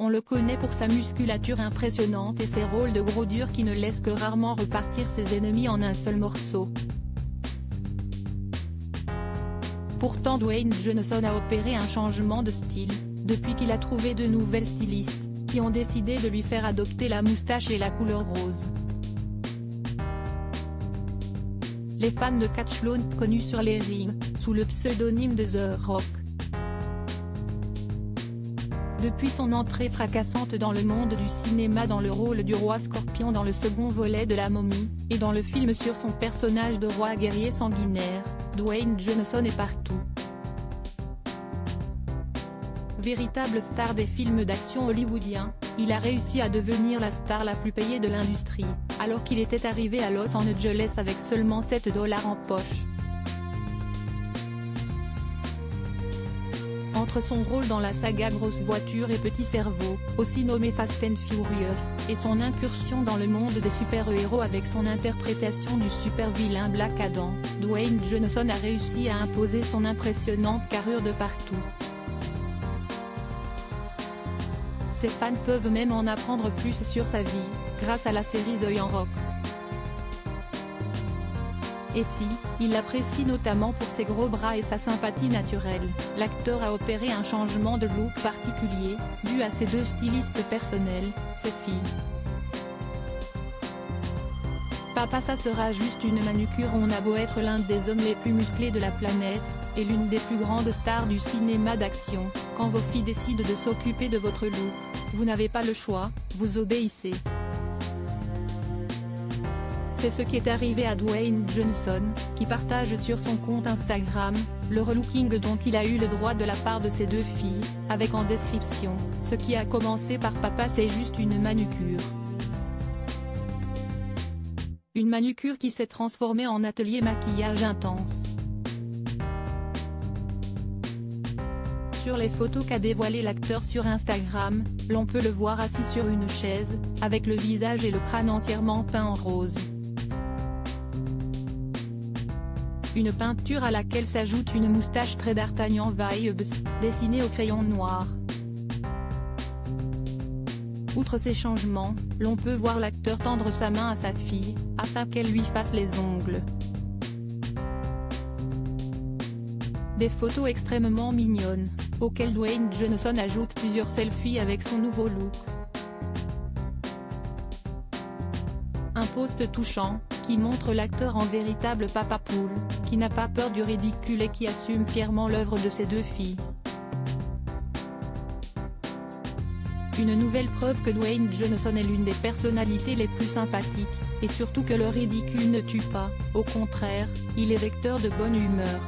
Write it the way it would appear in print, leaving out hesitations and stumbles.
On le connaît pour sa musculature impressionnante et ses rôles de gros dur qui ne laissent que rarement repartir ses ennemis en un seul morceau. Pourtant Dwayne Johnson a opéré un changement de style, depuis qu'il a trouvé de nouvelles stylistes, qui ont décidé de lui faire adopter la moustache et la couleur rose. Les fans de catch l'ont connu sur les rings, sous le pseudonyme de The Rock. Depuis son entrée fracassante dans le monde du cinéma dans le rôle du roi Scorpion dans le second volet de La Momie, et dans le film sur son personnage de roi guerrier sanguinaire, Dwayne Johnson est partout. Véritable star des films d'action hollywoodiens, il a réussi à devenir la star la plus payée de l'industrie, alors qu'il était arrivé à Los Angeles avec seulement $7 en poche. Entre son rôle dans la saga Grosse Voiture et Petit Cerveau, aussi nommé Fast and Furious, et son incursion dans le monde des super-héros avec son interprétation du super-vilain Black Adam, Dwayne Johnson a réussi à imposer son impressionnante carrure de partout. Ses fans peuvent même en apprendre plus sur sa vie, grâce à la série The Young Rock. Et si, il l'apprécie notamment pour ses gros bras et sa sympathie naturelle, l'acteur a opéré un changement de look particulier, dû à ses deux stylistes personnels, ses filles. Papa ça sera juste une manucure. On a beau être l'un des hommes les plus musclés de la planète, et l'une des plus grandes stars du cinéma d'action, quand vos filles décident de s'occuper de votre look, vous n'avez pas le choix, vous obéissez. C'est ce qui est arrivé à Dwayne Johnson, qui partage sur son compte Instagram, le relooking dont il a eu le droit de la part de ses deux filles, avec en description, ce qui a commencé par papa c'est juste une manucure. Une manucure qui s'est transformée en atelier maquillage intense. Sur les photos qu'a dévoilées l'acteur sur Instagram, l'on peut le voir assis sur une chaise, avec le visage et le crâne entièrement peints en rose. Une peinture à laquelle s'ajoute une moustache très d'Artagnan vibes, dessinée au crayon noir. Outre ces changements, l'on peut voir l'acteur tendre sa main à sa fille, afin qu'elle lui fasse les ongles. Des photos extrêmement mignonnes, auxquelles Dwayne Johnson ajoute plusieurs selfies avec son nouveau look. Un post touchant, qui montre l'acteur en véritable papa poule, qui n'a pas peur du ridicule et qui assume fièrement l'œuvre de ses deux filles. Une nouvelle preuve que Dwayne Johnson est l'une des personnalités les plus sympathiques, et surtout que le ridicule ne tue pas, au contraire, il est vecteur de bonne humeur.